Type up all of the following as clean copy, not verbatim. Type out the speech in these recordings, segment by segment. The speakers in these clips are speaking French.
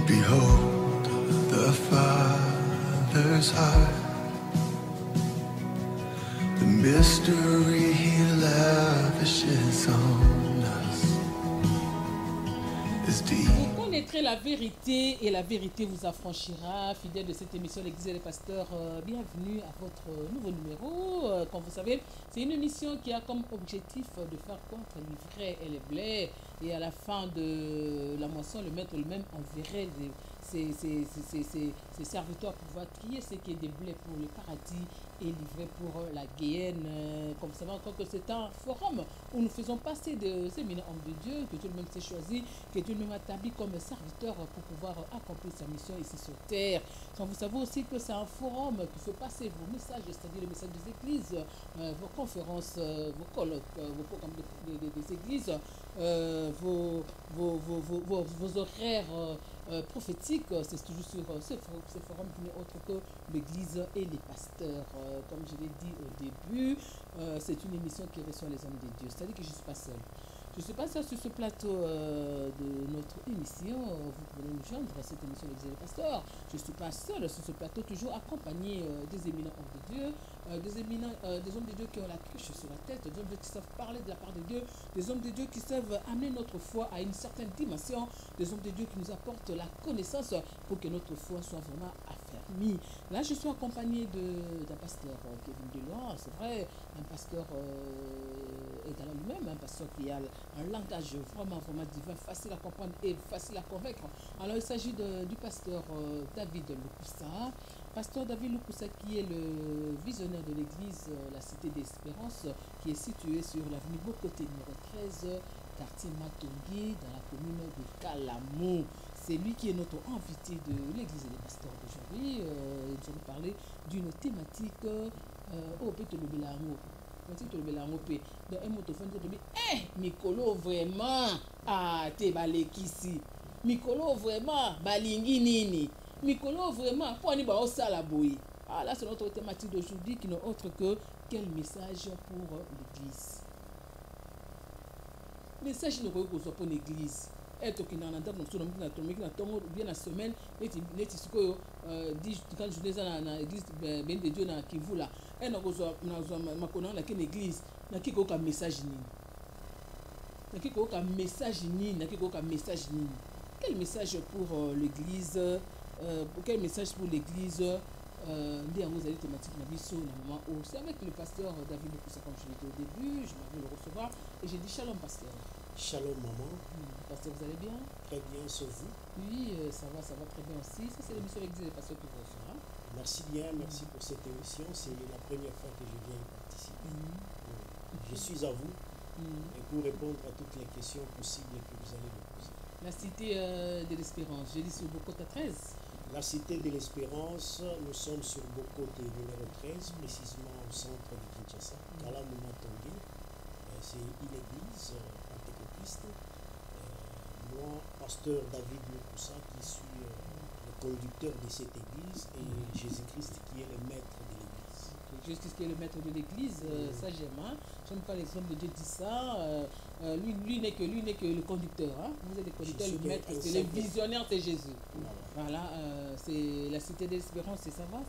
Behold the Father's heart, the mystery He lavishes on us is deep. Vous connaîtrez la vérité et la vérité vous affranchira. Fidèle de cette émission, l'Église et les pasteurs, bienvenue à votre nouveau numéro. Comme vous savez, c'est une émission qui a comme objectif de faire contre l'ivraie et les blés. Et à la fin de la moisson, le maître lui-même enverrait ses serviteurs pour pouvoir trier ce qui est des blés pour le paradis et livrer pour la Guéhenne. Comme vous savez encore que c'est un forum où nous faisons passer de ces éminents hommes de Dieu que Dieu lui-même s'est choisi, que Dieu lui-même a établi comme serviteur pour pouvoir accomplir sa mission ici sur terre. Donc, vous savez aussi que c'est un forum qui fait passer vos messages, c'est-à-dire les messages des églises, vos conférences, vos colloques, vos programmes des églises, vos horaires prophétiques. C'est toujours sur ce forum qui n'est autre que l'église et les pasteurs. Comme je l'ai dit au début, c'est une émission qui reçoit les hommes de Dieu. C'est-à-dire que je ne suis pas seul. Je ne suis pas seul sur ce plateau de notre émission. Vous pouvez nous joindre à cette émission l'Église et les pasteurs. Je ne suis pas seul sur ce plateau, toujours accompagné des éminents hommes de Dieu, des hommes de Dieu qui ont la cruche sur la tête, des hommes de Dieu qui savent parler de la part de Dieu, des hommes de Dieu qui savent amener notre foi à une certaine dimension, des hommes de Dieu qui nous apportent la connaissance pour que notre foi soit vraiment affermie. Là, je suis accompagné d'un pasteur qui est venu de loin, c'est vrai, un pasteur égal à lui-même, un pasteur qui a un langage vraiment divin, facile à comprendre et facile à convaincre. Alors, il s'agit du pasteur David Lukusa. Pasteur David Lukusa qui est le visionnaire de l'église La Cité d'Espérance, qui est située sur l'avenue Bokoté numéro 13, quartier Matongi, dans la commune de Kalamou. C'est lui qui est notre invité de l'église et des pasteurs d'aujourd'hui. Nous allons parler d'une thématique au Pétolobelango. Donc, un motophone qui dit Mikolo vraiment, t'es balekisi. Mikolo vraiment, balingi nini. Mikolo vraiment, pour n'y pas ça la bouille. Ah, là, c'est notre thématique d'aujourd'hui qui n'est autre que quel message pour l'église. Message ne peut pas pour l'église. Être qui n'a pas bien la semaine, quand je dis à l'église de Dieu dans Kivu là, et nous avons une église, n'a qui aucun message ni. N'a qui aucun message ni, n'a qui aucun message ni. Quel message pour l'église? Quel message pour l'église? Vous avez thématique moment où c'est avec le pasteur David Lukusa, comme je l'ai dit au début, je m'avais le recevoir et j'ai dit shalom pasteur. Shalom maman. Pasteur, vous allez bien? Très bien, sauf vous? Oui, ça va très bien aussi. Ça c'est l'émission l'église des pasteurs qui vous reçoit. Merci bien, merci pour cette émission. C'est la première fois que je viens y participer. Je suis à vous et pour répondre à toutes les questions possibles que vous allez me poser. La cité de l'espérance, je lis sur Bokota 13. La cité de l'espérance, nous sommes sur Bokoté numéro 13, précisément au centre de Kinshasa, Kalamou Matongi. C'est une église pentecôtiste. Moi, pasteur David Lukusa, qui suis le conducteur de cette église, et Jésus-Christ qui est le maître de l'église. Jésus-Christ qui est le maître de l'église, ça j'aime. J'aime quand les hommes de Dieu disent ça. Lui n'est que le conducteur. Hein? Vous êtes le conducteur, le maître, c'est le visionnaire, c'est Jésus. Voilà, c'est la cité d'espérance, et ça va?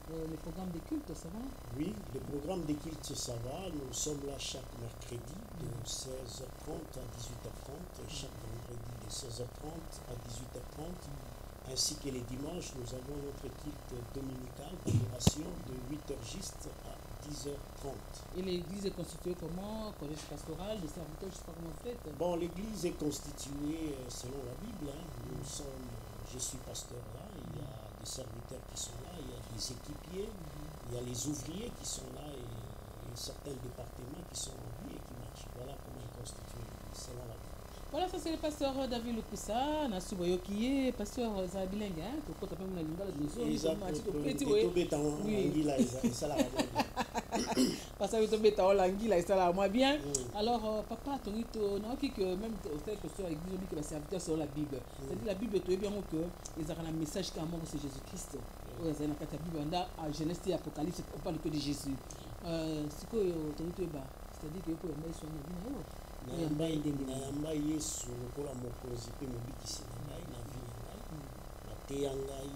Les programmes de culte, ça va? Oui, les programmes de culte, ça va. Nous sommes là chaque mercredi de 16h30 à 18h30 et chaque vendredi de 16h30 à 18h30. Ainsi que les dimanches, nous avons notre culte dominical d'adoration de 8h juste à 10h30. Et l'église est constituée comment? Collège pastoral, des serviteurs, je ne sais pas comment vous faites. Bon, l'église est constituée selon la Bible. Je suis pasteur là, il y a des serviteurs qui sont là, il y a des équipiers, il y a les ouvriers qui sont là et certains départements qui sont en vie et qui marchent. Voilà comment est constituée l'église selon la Bible. Voilà, ça c'est le pasteur David Lukusa, Nasuboyo qui est pasteur Zabilengue, hein, tu peux même la lingala de nous. Pasteur Tobeta Olangila et ça là moi bien. Alors papa Tonito, non qui que même au fait que sur l'église dit que les serviteurs selon la Bible. C'est-à-dire la Bible tu es bien que ils ont un message qui amour c'est Jésus-Christ. Ouais, c'est dans la Bible on a Genèse et Apocalypse on parle que de Jésus. Ce que Tonito ba, c'est-à-dire que pour mettre sur la Bible. Nayamba yesu lokola mokonzi pe mobikisi na ngai na vie na ngai bateyangai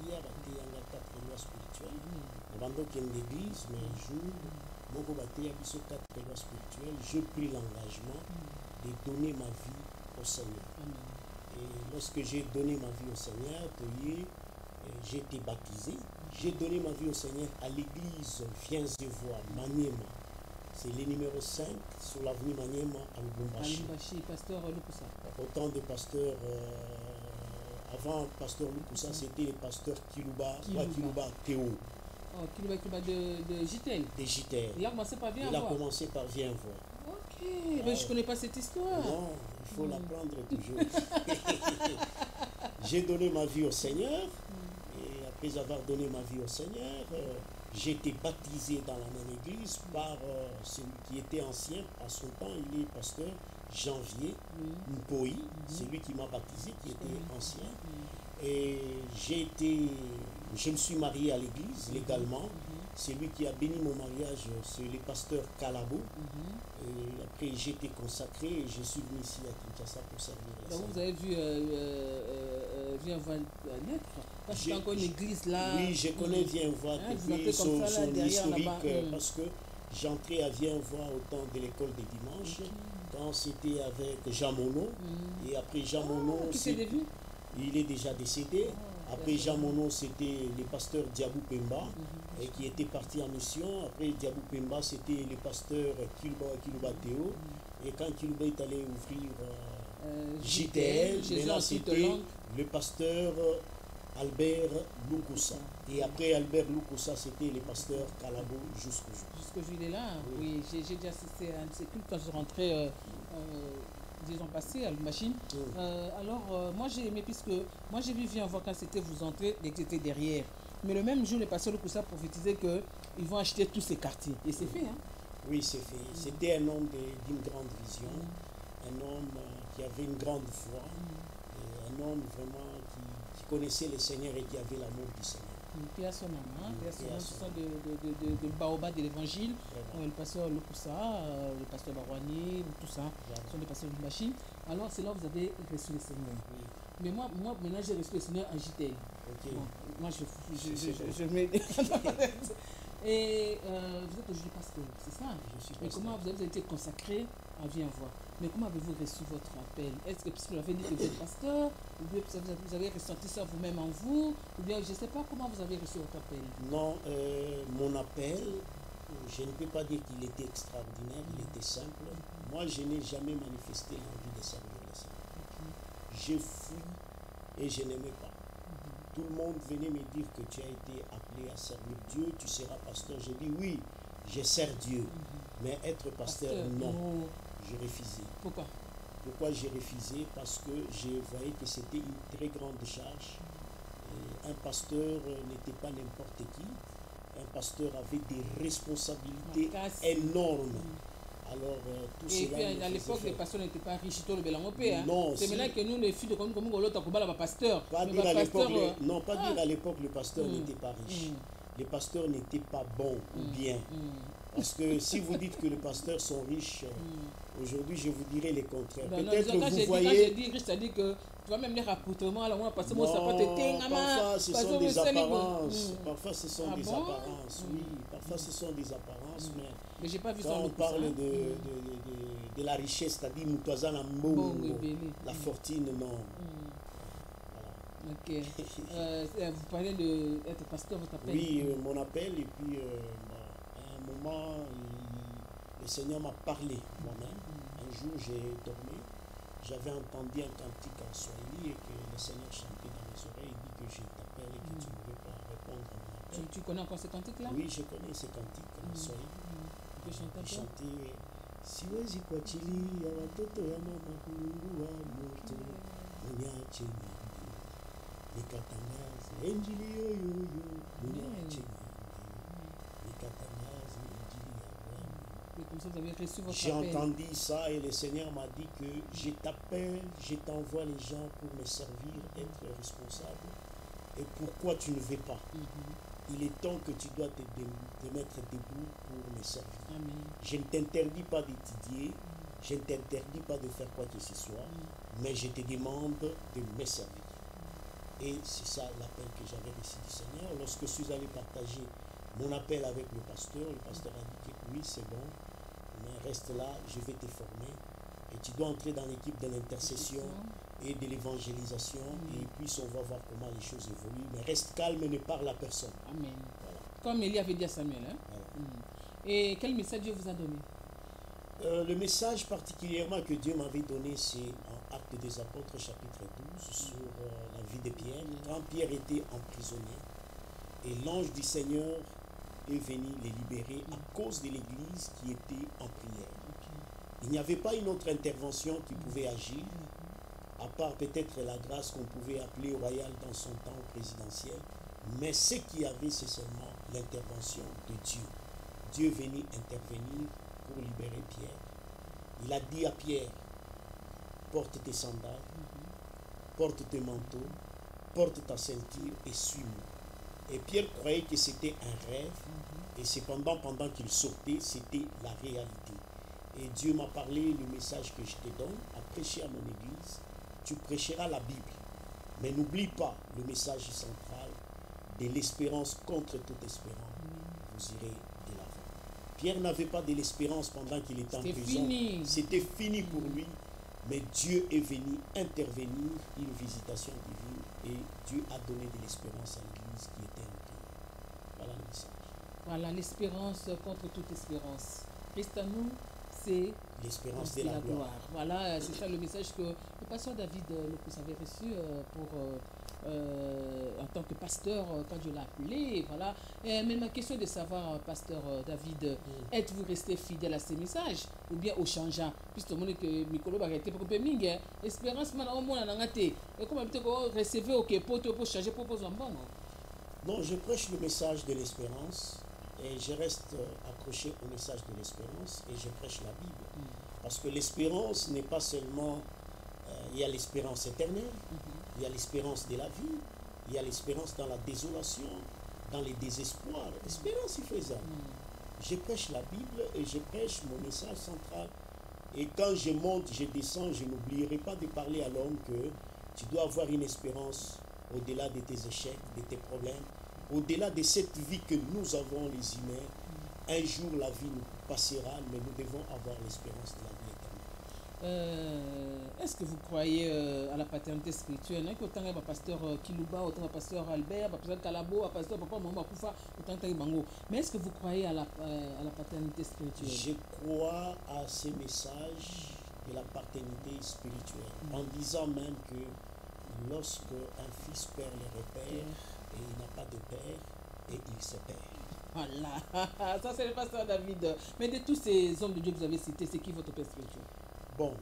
biblia bateyanga 4 lois spirituelles nabandokende l'église mais un jour moko bateya biso 4 lois spirituelles j'ai pris l'engagement de donner ma vie au Seigneur. Et lorsque j'ai donné ma vie au Seigneur, j'ai été baptisé. J'ai donné ma vie au Seigneur à l'église Viens et Vois, Maniema. C'est le numéro 5 sur l'avenue Maniema à Lubumbashi. Pasteur Lukusa. Autant de pasteurs, avant pasteur Lukusa, c'était le pasteur Kiluba Théo. Oh, Kiluba de Gitel. De Gitel. Il a commencé par Viens Il a Voir. commencé par Viens Voir. Ok, mais je ne connais pas cette histoire. Non, il faut l'apprendre toujours. J'ai donné ma vie au Seigneur. Et après avoir donné ma vie au Seigneur, j'ai été baptisé dans la même église par celui qui était ancien. À son temps, il est pasteur Janvier Mpoi. C'est lui qui m'a baptisé, qui était ancien. Et je me suis marié à l'église légalement. C'est lui qui a béni mon mariage, c'est le pasteur Kalabo. Et après, j'ai été consacré et je suis venu ici à Kinshasa pour servir la Donc vous avez vu Viens Voir naître. Parce qu'il y a encore une église là. Oui, je connais Viens Voir depuis son historique parce que j'entrais à Viens Voir au temps de l'école des dimanches quand c'était avec Jean Monod. Et après Jean Monod, il est déjà décédé. Après Jean Monod, c'était le pasteur Diabou Pemba et qui était parti en mission. Après Diabou Pemba, c'était le pasteur Kiluba Théo. Et quand Kiluba est allé ouvrir JTL, maintenant c'était le pasteur Albert Lukusa. Et après Albert Lukusa, c'était le pasteur Kalabo jusqu'au jour. Jusqu'au jour, il est là. Oui, j'ai déjà assisté à un de ces cultes quand je rentrais. Disons passé à la machine. Alors, moi j'ai aimé, puisque moi j'ai vu Viens Voir quand c'était vous entrez et que c'était derrière. Mais le même jour, les pasteurs de Koussa prophétisaient qu'ils vont acheter tous ces quartiers. Et c'est fait, hein? Oui, c'est fait. C'était un homme d'une grande vision, un homme qui avait une grande foi, et un homme vraiment qui connaissait le Seigneur et qui avait l'amour du Seigneur. Paix à son âme, hein? Paix à son âme, ce sont de baobab de l'évangile. Le pasteur Lukusa, le pasteur Barouani, tout ça, ce sont des pasteurs de machine. Alors c'est là où vous avez reçu le Seigneur. Mais moi maintenant j'ai reçu le Seigneur en JTL. Bon, moi je mets. Et vous êtes aujourd'hui pasteur, c'est ça? Mais comment vous avez été consacré à Viens Voir? Mais comment avez-vous reçu votre appel? Est-ce que, puisque vous avez dit que vous êtes pasteur, ou bien vous avez ressenti ça vous-même en vous, ou bien je ne sais pas comment vous avez reçu votre appel? Non, mon appel, je ne peux pas dire qu'il était extraordinaire, il était simple. Moi, je n'ai jamais manifesté l'envie de servir le Seigneur. Je fuis et je n'aimais pas. Tout le monde venait me dire que tu as été appelé à servir Dieu, tu seras pasteur. J'ai dit oui, je sers Dieu, mais être pasteur, non. J'ai refusé. Pourquoi j'ai refusé? Parce que je voyais que c'était une très grande charge. Et un pasteur n'était pas n'importe qui. Un pasteur avait des responsabilités énormes. Alors, tout et cela. puis à l'époque, les pasteurs n'étaient pas riches, tout le Belangopé. Non, c'est maintenant que nous, les filles de comme l'autre, on va pasteur. Pas dire à l'époque, non, pas dire à l'époque le pasteur n'était pas riche. Les pasteurs n'étaient pas bons ou bien. Parce que si vous dites que les pasteurs sont riches, aujourd'hui je vous dirai le contraire. Peut-être que vous voyez. Quand j'ai dit riche, c'est-à-dire que tu vas même les rapportements, là, on va passer mon sapin, parfois ce sont des apparences. Parfois ce sont des apparences, oui. Parfois ce sont des apparences, mais j'ai pas vu quand on parle de la richesse, c'est-à-dire Moutouazana Mbongo, la fortune, non. Ok. Vous parlez d'être pasteur, votre appel? Oui, mon appel, et puis à un moment, le Seigneur m'a parlé moi-même. Un jour, j'ai dormi, j'avais entendu un cantique en Swahili et que le Seigneur chantait dans mes oreilles. Il dit que je t'appelle et que tu ne veux pas répondre à mon appel. Tu connais encore ce cantique-là? Oui, je connais ce cantique en Swahili. Tu peux chanter un peu? Chanter siwezi kuachilia watoto ya mama kulungua moto mniache nikatangaze injili yoyoyo mniache nikatangaze injili ya Bwana. J'ai entendu ça et le Seigneur m'a dit que je t'appelle, je t'envoie les gens pour me servir, être responsable. Et pourquoi tu ne veux pas? Il est temps que tu dois te mettre debout pour me servir. Amen. Je ne t'interdis pas d'étudier, je ne t'interdis pas de faire quoi que ce soit, mais je te demande de me servir. Et c'est ça l'appel que j'avais reçu du Seigneur. Lorsque je suis allé partager mon appel avec le pasteur a dit que oui, c'est bon, mais reste là, je vais te former. Et tu dois entrer dans l'équipe de l'intercession et de l'évangélisation. Et puis on va voir comment les choses évoluent. Mais reste calme et ne parle à personne. Amen. Voilà. Comme Élie avait dit à Samuel. Hein? Voilà. Et quel message Dieu vous a donné? Le message particulièrement que Dieu m'avait donné, c'est en Actes des Apôtres, chapitre 12, sur la vie de Pierre. Quand Pierre était emprisonné, et l'ange du Seigneur est venu les libérer à cause de l'église qui était en prière. Il n'y avait pas une autre intervention qui pouvait agir, à part peut-être la grâce qu'on pouvait appeler royale dans son temps présidentiel. Mais ce qu'il y avait, c'est seulement l'intervention de Dieu. Dieu venait intervenir pour libérer Pierre. Il a dit à Pierre, porte tes sandales, porte tes manteaux, porte ta ceinture et suis-moi. Et Pierre croyait que c'était un rêve, et cependant, pendant qu'il sortait, c'était la réalité. Et Dieu m'a parlé, le message que je te donne, à prêcher à mon église, tu prêcheras la Bible. Mais n'oublie pas le message central de l'espérance contre toute espérance. Vous irez de l'avant. Pierre n'avait pas de l'espérance pendant qu'il était en prison. C'était fini pour lui. Mais Dieu est venu intervenir, une visitation divine, et Dieu a donné de l'espérance à l'église qui était en prière. Voilà le message. Voilà, l'espérance contre toute espérance. Christ à nous, c'est l'espérance de la gloire. Voilà, c'est ça le message que le pasteur David Locus avait reçu en tant que pasteur quand je l'ai appelé. Voilà. Mais ma question est de savoir, pasteur David, êtes-vous resté fidèle à ces messages ou bien au changeant? Puisque tout le monde que Mikolo va arrêter pour que mingue espérance man au moins en ngate et comment peut-être recevoir OK pour changer pour poser un bon. Non, je prêche le message de l'espérance. Et je reste accroché au message de l'espérance et je prêche la Bible. Parce que l'espérance n'est pas seulement... il y a l'espérance éternelle, il y a l'espérance de la vie, il y a l'espérance dans la désolation, dans les désespoirs. L'espérance est faisable. Je prêche la Bible et je prêche mon message central. Et quand je monte, je descends, je n'oublierai pas de parler à l'homme que tu dois avoir une espérance au-delà de tes échecs, de tes problèmes. Au-delà de cette vie que nous avons les humains, un jour la vie nous passera, mais nous devons avoir l'espérance de la vie éternelle. Est-ce que vous croyez à la paternité spirituelle? Autant que pasteur Kilouba, autant que pasteur Albert, pasteur Kalabo, pasteur Papa Mama Koufa, autant que Bango. Mais est-ce que vous croyez à la paternité spirituelle? Je crois à ces messages de la paternité spirituelle, en disant même que lorsque un fils perd le repère, et il n'a pas de père, et il se perd. Voilà, ça c'est le pasteur David. Mais de tous ces hommes de Dieu que vous avez cités, c'est qui votre père spirituel? Bon,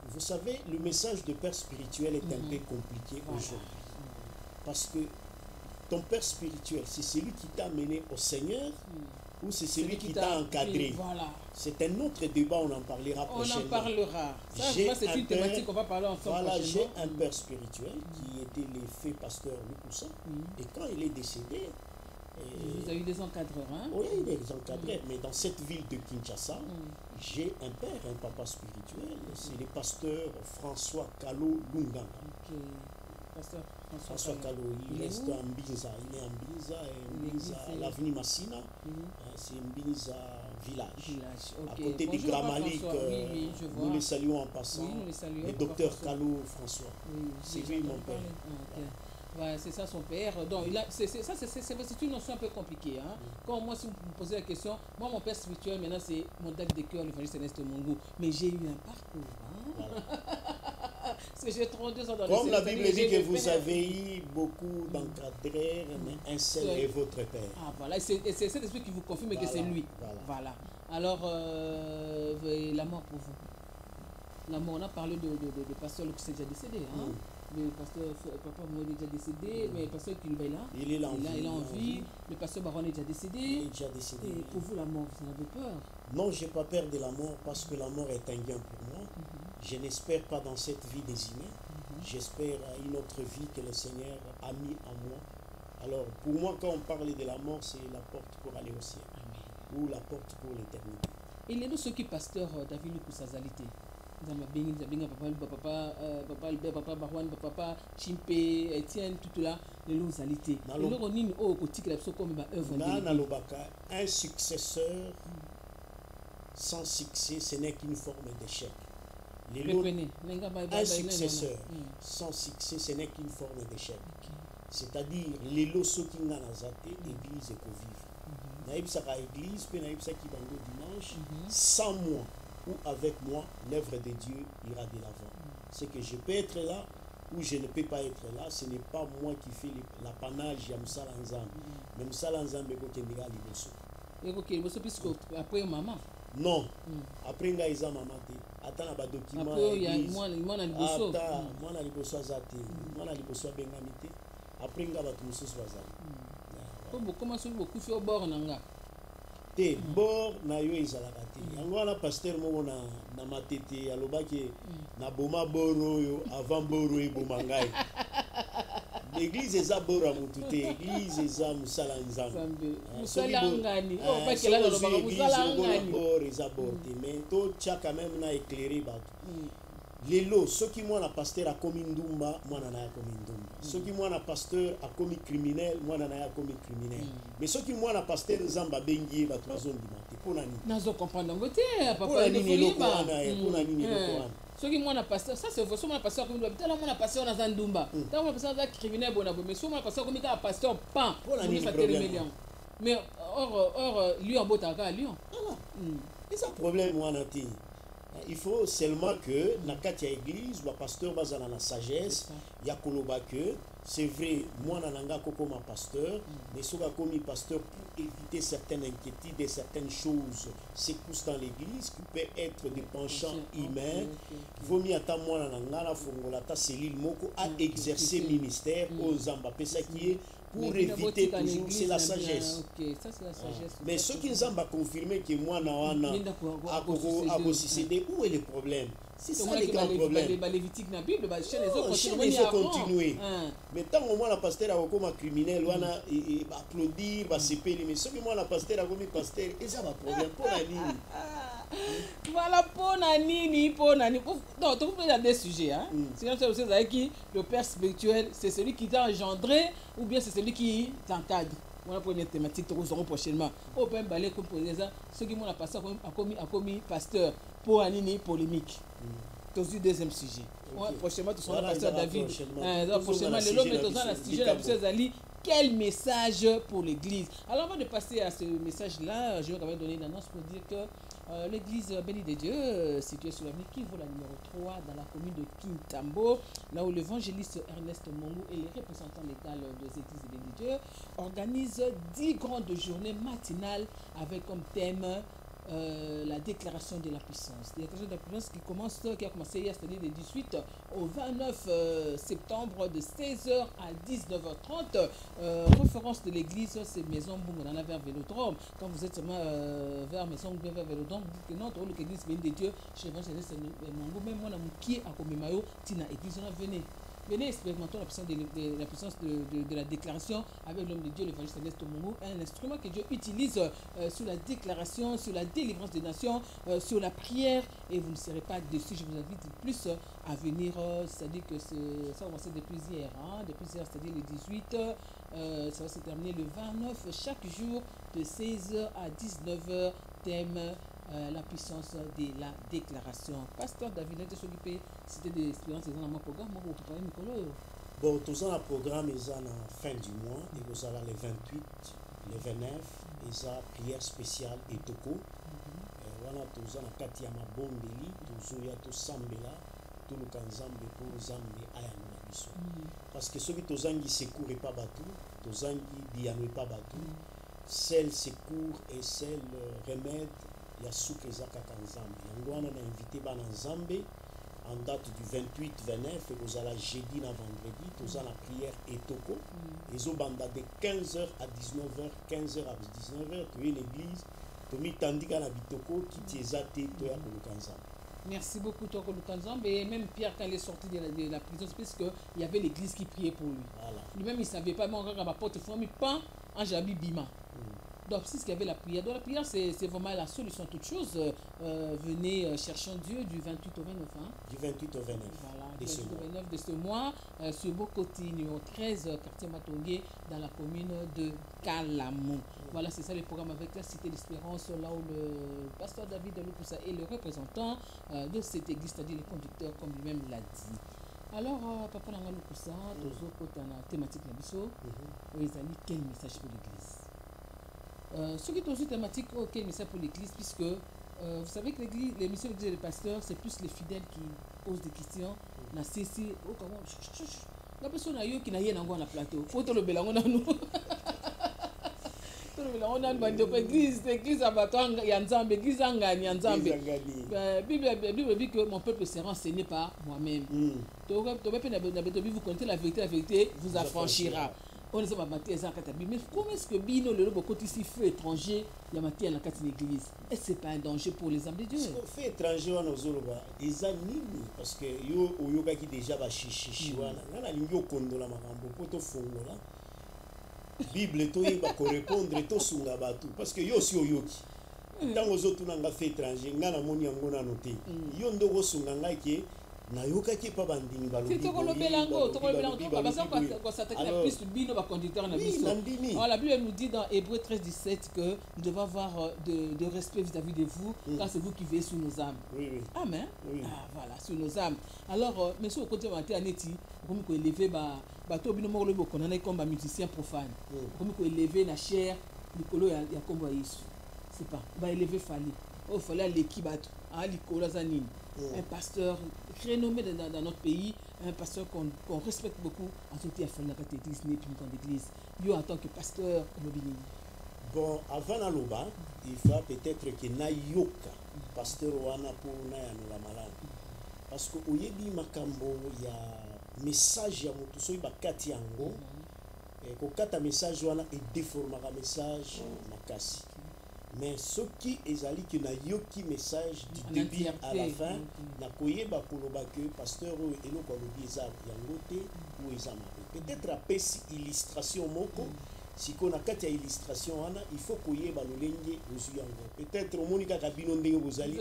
vous savez, le message de père spirituel est un peu compliqué aujourd'hui. Parce que ton père spirituel, c'est celui qui t'a amené au Seigneur ou c'est celui qui t'a encadré? Voilà. C'est un autre débat, on en parlera prochainement. On en parlera. Ça, c'est une thématique qu'on va parler ensemble. Voilà, j'ai un père spirituel qui était le fait pasteur Lukusa. Et quand il est décédé... vous avez eu des encadreurs, hein? Oui, des encadreurs. Mais dans cette ville de Kinshasa, j'ai un père, un papa spirituel. C'est le pasteur François Kalo Lunga. Pasteur François Kalo, il est à Mbinza. Il est à Mbinza, l'avenue Massina. C'est Mbinza village. À côté de Gramalik, nous les saluons en passant. Le docteur Kalo François. C'est lui mon père. Ouais, c'est ça son père. Donc, c'est une notion un peu compliquée. Hein? Quand moi, si vous me posez la question, moi, mon père spirituel, maintenant, c'est mon date de cœur, l'évangile Céleste Mongo. Mais j'ai eu un parcours. Hein? Voilà. Parce que j'ai 32 ans dans le Comme la Bible dit que vous avez eu beaucoup d'encadreurs, mais un seul est votre père. Ah, voilà. Et c'est cet esprit qui vous confirme que c'est lui. Voilà. Alors, la mort pour vous. La mort, on a parlé de pasteur qui s'est déjà décédé. Hein? Le pasteur Papa Moïse est déjà décédé, mais le pasteur Kilba est là. Il est là en vie. Le pasteur Baron est déjà décédé. Il est déjà décédé. Et pour vous, la mort, vous en avez peur? Non, je n'ai pas peur de la mort parce que la mort est un gain pour moi. Je n'espère pas dans cette vie des humains. J'espère à une autre vie que le Seigneur a mis en moi. Alors, pour moi, quand on parle de la mort, c'est la porte pour aller au ciel. Ou la porte pour l'éternité. Et les deux ceux qui pasteur David Lukusazalité. Nzamba bengi papa Albert, papa Barwan, papa Chimpe, Etienne, tout là, les lots alité. Le lot nini o kotik la so comme ba œuvre de un successeur sans succès, ce n'est qu'une forme d'échec. Un successeur sans succès, ce n'est qu'une forme d'échec. C'est-à-dire, les lots qui n'ont pas l'église est pour vivre. Naïbsaka église, puis naïbsaka qui bango dimanche, sans moi ou avec moi, l'œuvre de Dieu ira de l'avant. C'est que je peux être là ou je ne peux pas être là, ce n'est pas moi qui fais l'apanage de Moussala Nzambe. Mais Moussala Nzambe est pour Kendega Liboso. Et pour Liboso, puisque après maman. Non, après nga isa maman te. Attends na document. Après il y a moi na Liboso. Attends, moi na Liboso azate. Moi na Liboso bengamite. Après nga ba tumuso swazali. Comment ça beaucoup fait au bord nanga. Te bord na yo ezalaka te. Yango wana pasteur moko na matete alobaki na boma boro yo avant boro e bomangai. L'église eza boro mutu te, église eza musala nzambe. Musala ngani. Oh pas que là dans le musala ngani. Boro eza boro te, mais to tcha quand même na éclairer bato. Lelo soki mwana pasteur akomi ndumba mwana na ya komi ndumba soki mwana pasteur akomi criminel mwana na ya komi criminel mais soki mwana pasteur nzamba bengi bato bazondima te pona nini nazo comprendre ngote papa nini loko wana pona nini loko wana soki mwana pasteur ça c'est vrai mwana pasteur akomi ndumba tala mwana pasteur na ndumba tala mwana pasteur na criminel bona mais soki mwana pasteur akomi ka pasteur pan pona nini problème mais or lui en botaka Lyon voilà et ça problème wana te. Il faut seulement que dans la église, le pasteur base dans la sagesse, il y a que c'est vrai, moi nananga koko ma pasteur, mais souvent comme pasteur pour éviter certaines inquiétudes et certaines choses, secousses dans l'église qui peut être des penchants humains. Il vaut mieux attendre moi nananga la fongola ta cellule moko à exercer ministère aux Zambapé ça qui est pour éviter toujours, c'est la sagesse. Okay, ça c'est la sagesse. Mais ceux qui nous ont confirmé que moi, à céder, où est le problème? C'est ça le grand problème. Il faut continuer. Mais tant au moins la pasteur a comme un criminel, on a applaudir, va se payer. Mais ceux qui moi la pasteur a comme pasteur, et ça va problème pour la ligne. Voilà pour Nani, pour Nani. Non, tu peux des sujets. Hein? Sinon, c'est aussi le père spirituel, c'est celui qui t'a engendré ou bien c'est celui qui t'encadre. Voilà la première thématique que nous aurons prochainement. Au pain balai comme pour les gens, ceux qui m'ont la pasteur a commis pasteur pour Anini polémique. C'est le deuxième sujet. Prochainement, tu seras le pasteur David. Prochainement, l'homme est dans la sujet de la pasteur Zali. Quel message pour l'église? Alors avant de passer à ce message-là, je vais quand même donner une annonce pour dire que l'église Bénie des Dieux, située sur l'avenue Kivola numéro 3 dans la commune de Kintambo, là où l'évangéliste Ernest Mongou et les représentants légaux des églises Bénie des Dieux organisent 10 grandes journées matinales avec comme thème la déclaration de la puissance. La déclaration de la puissance qui a commencé hier, c'est-à-dire du 18 au 29 septembre de 16h à 19h30. Référence de l'église, c'est Maison Bungonana vers Vélodrome. Quand vous êtes seulement vers Maison vers Vélodrome, vous dites que non, l'église Bénie des Dieux, chez l'évangéliste Mongou, même moi, qui a commis Mayo, Tina, église, on a venu. Venez expérimenter la puissance de la déclaration avec l'homme de Dieu, l'évangéliste Ernest Mongou, un instrument que Dieu utilise sur la déclaration, sur la délivrance des nations, sur la prière, et vous ne serez pas déçus. Je vous invite plus à venir, c'est-à-dire que ça va commencer depuis hier, c'est-à-dire le 18, ça va se terminer le 29, chaque jour de 16h à 19h, thème la puissance de la déclaration. Pasteur David, c'était des expériences dans mon programme. Moi, vous préparez Nicolas. Bon, tout ça, le programme est à la fin du mois. Et vous allez les 28, les 29, et ça, prière spéciale et toko. Voilà, tout ça, la Katiama Bombeli, tout ça, il y a tout Sambela, tout le Kanzambe pour Zambe Ayana Biso. Parce que ceux qui tout ça, ils secourent pas bateau, tout ça, ils bianouent pas bateau. Celle secours et celle remède. Il y a souk et zaka kanzambe. On a invité Bana Zambé en date du 28-29 et vous allez jeudi na vendredi, vous allez la prière et toko. Ils ont banda de 15h à 19h, 15h à 19h, tu es l'église, tu mis tandika na bitoko qui t'ezate to ya kolukanzambe. Merci beaucoup Toko Lukanzambe. Et même Pierre quand il est sorti de la prison, parce qu'il y avait l'église qui priait pour lui. Voilà. Lui-même il ne savait pas, mais on regarde ma porte, il faut pas en jabi bima. Donc, c'est ce qu'il y avait la prière. Donc, la prière, c'est vraiment la solution à toute chose. Venez cherchons Dieu du 28 au 29. Hein. Du 28 au 29. Voilà, de du ce 28 au mois. 29 de ce mois, sur Bokoti, numéro 13, quartier Matongé, dans la commune de Kalamou. Voilà, c'est ça le programme avec la Cité d'Espérance, là où le pasteur David Lukusa est le représentant de cette église, c'est-à-dire le conducteur, comme lui-même l'a dit. Alors, papa Nanga Lukusa, tozo kota na thématique na biso, ezali quel message pour l'église? Ce qui est aussi thématique, quel message pour l'église, puisque vous savez que l'église, l'émission de l'église et les pasteurs, c'est plus les fidèles qui posent des questions. Na ceci, oh comment, la personne a eu qui n'a rien à voir dans le plateau. Faut te le bélangon dans nous. On a une église abattoir, il y a Nzambe, église Angani, Nzambe. Bible dit que mon peuple sera enseigné par moi-même. Vous connaissez la vérité vous affranchira. On ne sait pas mater ça à Bible. Mais comment est-ce que Bino le côté ici feu étranger, il y a maté à la église? Est-ce que c'est pas un danger pour les âmes de Dieu? Feu étranger on ozoloba, ils animent parce que yo oyoka qui déjà ba chichi wana. Ngana lingo kondola makambo poto fongola. Bible toyeba ko répondre to sunga batu parce que yo si oyoki tango zotu nanga fait étranger ngana moni yango na noté yo ndoko sunga ngai ke na yoka ki pa bandini balobi to ko belango parce que ça t'attaque plus bino ba conducteur na biso. Alors la Bible nous dit dans Hébreux 13:17 que nous devons avoir de respect vis-à-vis de vous car c'est vous qui veillez sur nos âmes. Oui. Amen. Oui. Ah voilà, sur nos âmes. Alors monsieur au côté maté aneti comme ko élever bato bino moko lobo konana comme ba musicien profane. Comme ko élever na chair likolo ya kombo ya Yesu. C'est pas ba élever fallait. Oh fallait l'équipe bato à likolo za nini. Un pasteur renommé dans notre pays, un pasteur qu'on respecte beaucoup, en tout cas, il faut que l'église n'est plus une grande église. Yo, en tant que pasteur, bon, avant l'aloba, il faut peut-être que na yoka, pasteur wana pour na ya la malade. Parce que au yebi makambo ya message ya mutu so ibakati yango, ko kata message wana et déformera message makasi. Mais ce qui est allé que na yoki message du début à la fin na koyeba koloba que pasteur eloko alobi eza yango te ou eza mabe peut-être apesi illustration moko siko na kati ya illustration wana il faut koyeba lolenge ozu yango peut-être omoni kaka bino ndenge bozali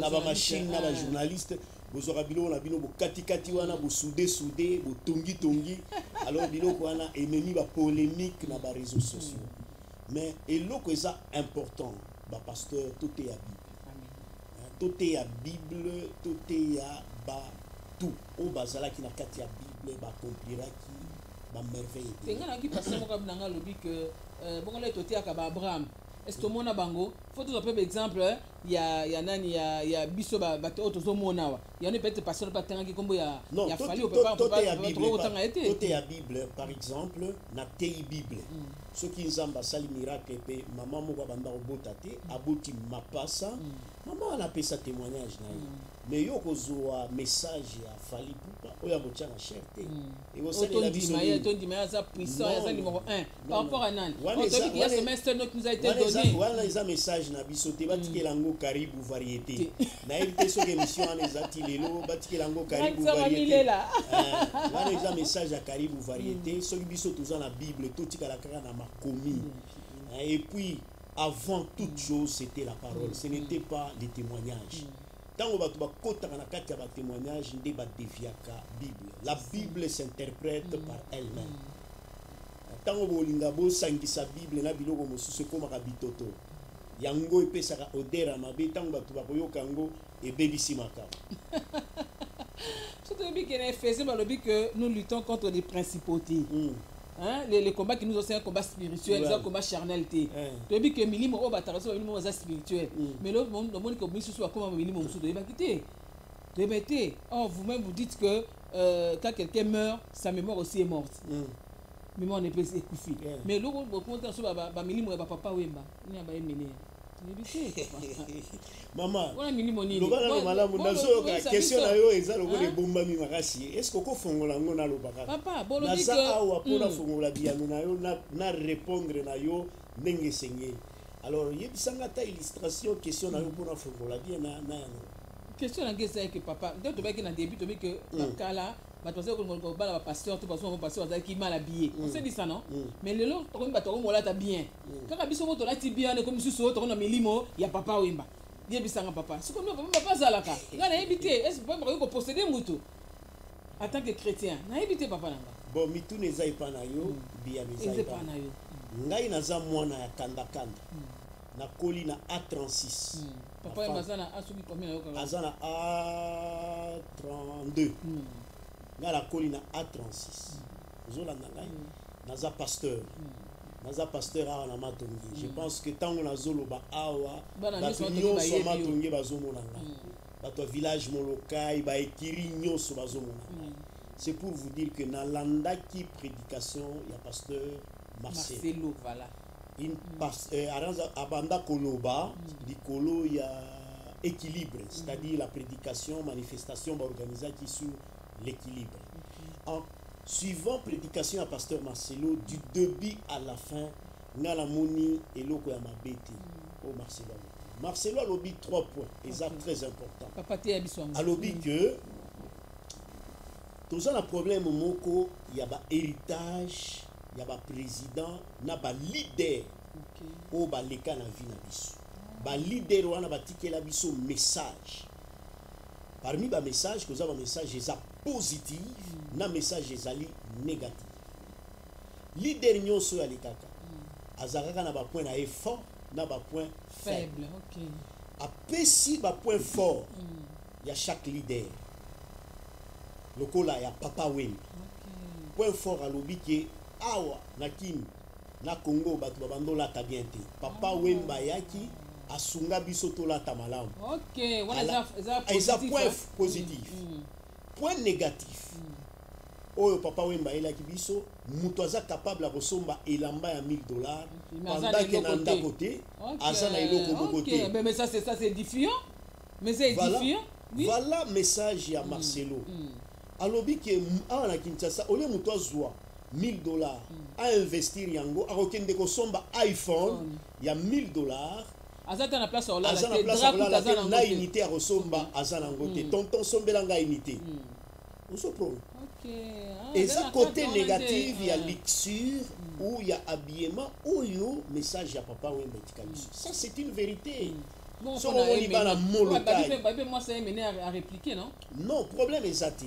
na ba machine na ba journaliste bozora biloko na bino bokatikati wana bosude botongi alors biloko wana enemi ba polémique na ba réseaux sociaux. Mais eloko eza important ba pasteur tout est à Bible. Tout est à Bible, tout est à ba tout. O bazala ki na kati ya Bible ba accomplira ki ba merveille. Tenga na ki pasteur mo ka binanga lobi que bongo le totia ka ba Abraham. Est-ce que mona bango faut tout un peu exemple ya nani ya biso ba to zo mona wa. Ya ne peut-être pasteur pas tenga ki kombo ya fali au papa tout est à Bible par exemple na tei Bible. Ceux qui nzamba sali miracle pe maman moko banda obota te aboti mapasa maman ana pesa témoignage na mais yo kozwa message ya fali pupa oya botia na cherté et vous savez la vision to ndimaya za puissant ya za numéro 1 par rapport à nani on te dit qu'il y a ce semestre qui nous a été donné voilà les message na biso te batikela ngo karibu variété na éviter ce émission en ezati lelo batikela ngo karibu variété voilà les message ya karibu variété so biso toza na Bible to tikala kaka na makomi et puis avant toute chose c'était la parole ce n'était pas les témoignages. Tango batu bakotaka na kati ya ba témoignage nde ba deviaka Bible. La Bible s'interprète par elle-même. Tango bolinga bo sangisa Bible na biloko mosusu komaka bitoto. Yango epesaka odeur mabe tango batu bakoyoka ngo ebebisi makabo. Surtout que nous luttons contre les principautés. Hein? Les combats qui nous ont c'est un combat spirituel, c'est un combat charnalité. Tu as dit que minimum au bataraso minimum c'est spirituel. Mais le monde comme nous soit comme minimum sous de quitter. Oh vous-même vous dites que quand quelqu'un meurt, sa mémoire aussi est morte. Mémoire n'est pas écouffée. Mais le monde quand sur ba minimum papa wemba, ni ba emene. Maman, le malamu nazo question na yo eza loko le bomba mi makasi. Est-ce que ko fongola ngo na lobaka? Papa, bolo dit que awa pona fongola biano na yo na répondre na yo ndenge sengé. Alors yebisanga ta illustration question na yo pona fongola bien na question na ngesa que papa, donc to ba ki na début to bi que kala bato bazali bana bapasteur to bazo pasteur bazalaki mal habillé on s'est dit ça non mais lelo tokomi bato komolata bien kaka biso moto lati bien ne comme susu tokona milimo ya papa wemba yebisanga papa siko papa azalaka nga nayebi te est-ce que bakoki koposséder mutu en tant que chrétien nayebi te papa nanga bon mituna eza epa na yo bia eza epa na yo ngai naza mwana ya kanda nakoli na A36 papa wemba azana asuki combien na yo kaka azana A32 nga nakoli na A36 ozolanda ngai naza pasteur awa na Matongi je pense que ntango nazoloba awa bato nyonso Matongi bazomona ngai bato ya village Molokai baekiri nyonso bazomona ngai c'est pour vous dire que nalandaki prédication ya pasteur Marcelo voilà abanda koloba likolo ya équilibre c'est-à-dire la prédication manifestation organisée sur l'équilibre en suivant prédication à pasteur Marcelo du début à la fin ngala moni eloko ya mabete au Marcelo alobi 3 points et ça très important papa te abiso alobi que tous un problème moko ya ba héritage ya ba président na ba leader o ba leka na vie na biso ba leader wana batikela biso message parmi ba message koza ba message eza positif na message ezali négatif leader nyonso ya lekaka azalaka na ba point na effort na ba point faible apesi ba point fort ya chaque leader lokola ya papa Wemba point fort alobi ke awa na Kini na Congo bato babandolata bien te papa Wemba yaki asunga biso tolata malamu eza point positif point négatif oyo papa Wemba elaki biso mutu aza capable kosomba elamba ya $1000 pendant que na ndako te aza na eloko moko te mais ça c'est édifiant mais c'est édifiant voilà message ya Marcelo alobi ke awa na Kinshasa ole mutu azwa $1000 a investir yango akokende kosomba iPhone ya $1000 azata na place olala te drapeau na unité ya kosomba azana ngote tonton sombela nga unité oso problème et ça côté négatif il y a luxure ou il y a habillement ou yo message ya papa Wemba tikaliso ça c'est une vérité bon so on y va na Molokai moi ça mené à répliquer non problème ezati